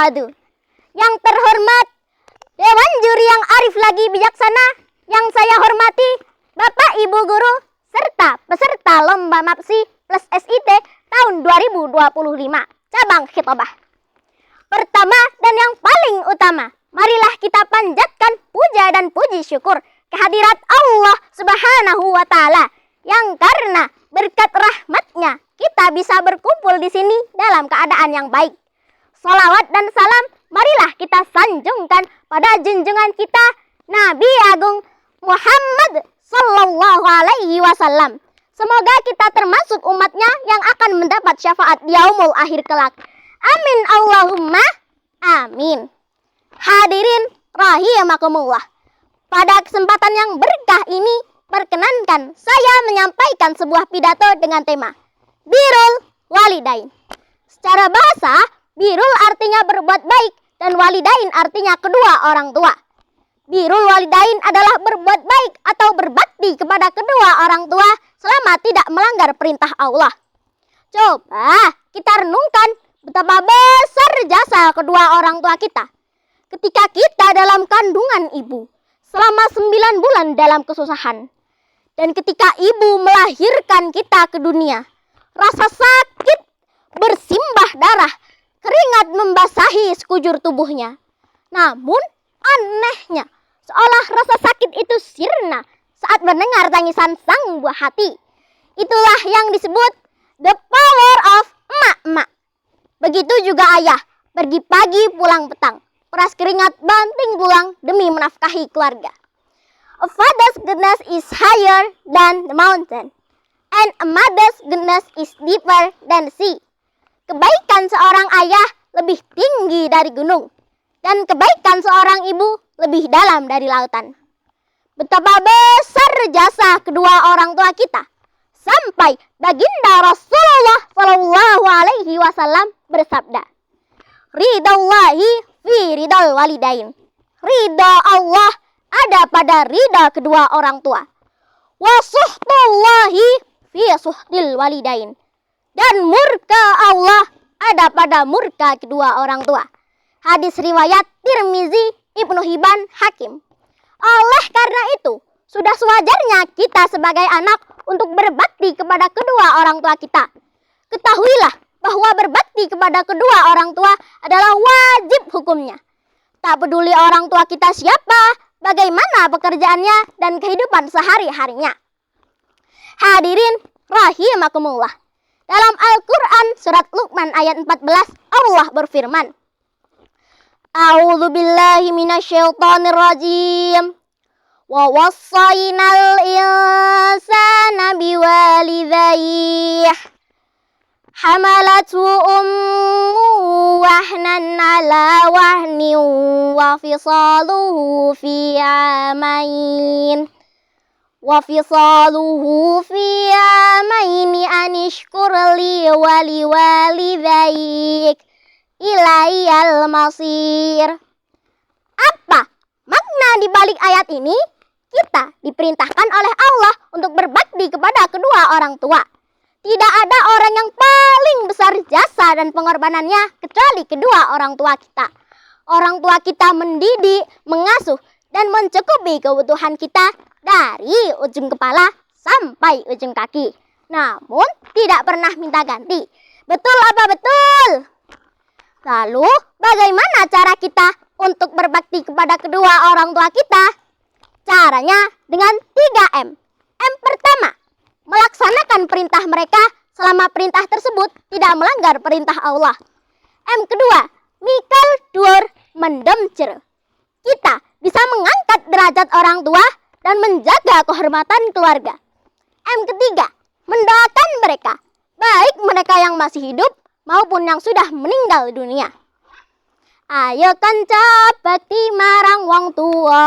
ba'du. Yang terhormat Dewan Juri yang arif lagi bijaksana, yang saya hormati Bapak Ibu Guru serta peserta Lomba MAPSI plus SIT tahun 2025 cabang Khitabah. Pertama dan yang paling utama, marilah kita panjatkan puja dan puji syukur kehadirat Allah Subhanahu wa Ta'ala yang karena berkat rahmatnya kita bisa berkumpul di sini dalam keadaan yang baik. Salawat dan salam marilah kita sanjungkan pada junjungan kita Nabi Agung Muhammad Sallallahu Alaihi Wasallam. Semoga kita termasuk umatnya yang akan mendapat syafaat di yaumul akhir kelak. Amin Allahumma amin. Hadirin rahimakumullah. Pada kesempatan yang berkah ini, perkenankan saya menyampaikan sebuah pidato dengan tema Birrul Walidain. Secara bahasa, birrul artinya berbuat baik dan walidain artinya kedua orang tua. Birrul walidain adalah berbuat baik atau berbakti kepada kedua orang tua selama tidak melanggar perintah Allah. Coba kita renungkan betapa besar jasa kedua orang tua kita ketika kita dalam kandungan ibu selama 9 bulan dalam kesusahan. Dan ketika ibu melahirkan kita ke dunia, rasa sakit bersimbah darah, keringat membasahi sekujur tubuhnya. Namun anehnya, seolah rasa sakit itu sirna saat mendengar tangisan sang buah hati. Itulah yang disebut the power of emak-emak. Begitu juga ayah, pergi pagi pulang petang, peras keringat banting tulang demi menafkahi keluarga. A father's goodness is higher than the mountain, and a mother's goodness is deeper than the sea. Kebaikan seorang ayah lebih tinggi dari gunung, dan kebaikan seorang ibu lebih dalam dari lautan. Betapa besar jasa kedua orang tua kita, sampai baginda Rasulullah Shallallahu Alaihi Wasallam bersabda, Ridallahi fi ridal walidain. Ridha Allah ada pada ridha kedua orang tua. Wa suhtullahi fi suhtil walidain. Dan murka Allah ada pada murka kedua orang tua. Hadis riwayat Tirmizi, Ibnu Hibban, Hakim. Oleh karena itu, sudah sewajarnya kita sebagai anak untuk berbakti kepada kedua orang tua kita. Ketahuilah bahwa berbakti kepada kedua orang tua adalah wajib hukumnya. Tak peduli orang tua kita siapa, bagaimana pekerjaannya dan kehidupan sehari-harinya. Hadirin rahimakumullah. Dalam Al-Quran surat Luqman ayat 14 Allah berfirman, A'udzu billahi minasyaitonir rajim. Wa wassaynal insana biwalidayhi hamalatu ummu wahnan ala wahnin wa fisaluhu fi amain anishkur li wa liwalidayk ilayyal masir. Apa makna di balik ayat ini? Kita diperintahkan oleh Allah untuk berbakti kepada kedua orang tua. Tidak ada orang yang paling besar jasa dan pengorbanannya kecuali kedua orang tua kita. Orang tua kita mendidik, mengasuh, dan mencukupi kebutuhan kita dari ujung kepala sampai ujung kaki. Namun tidak pernah minta ganti. Betul apa betul? Lalu bagaimana cara kita untuk berbakti kepada kedua orang tua kita? Caranya dengan 3M. M pertama, melaksanakan perintah mereka selama perintah tersebut tidak melanggar perintah Allah. M kedua, mikal dur mendemcer. Kita bisa mengangkat derajat orang tua dan menjaga kehormatan keluarga. M ketiga, mendoakan mereka, baik mereka yang masih hidup maupun yang sudah meninggal dunia. Ayo kanca bakti marang wong tua,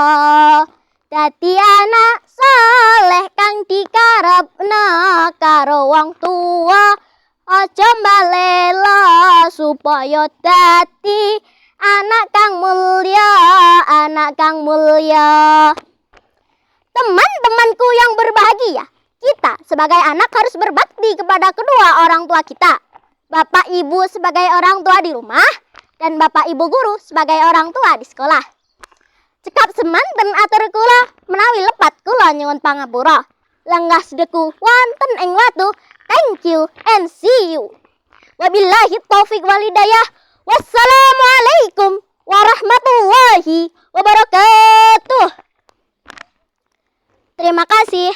dadi anak saleh kang dikarepna karo wong tua. Aja mbalela supaya dadi anak kang mulya, anak kang mulya. Teman-temanku yang berbahagia, kita sebagai anak harus berbakti kepada kedua orang tua kita. Bapak ibu sebagai orang tua di rumah dan Bapak Ibu guru sebagai orang tua di sekolah. Cekap semanten atur kula menawi lepat kula nyuwun pangapura. Lenggah sedeku wonten ing watu. Thank you and see you. Wabillahi taufik walhidayah. Wassalamualaikum warahmatullahi wabarakatuh. Terima kasih.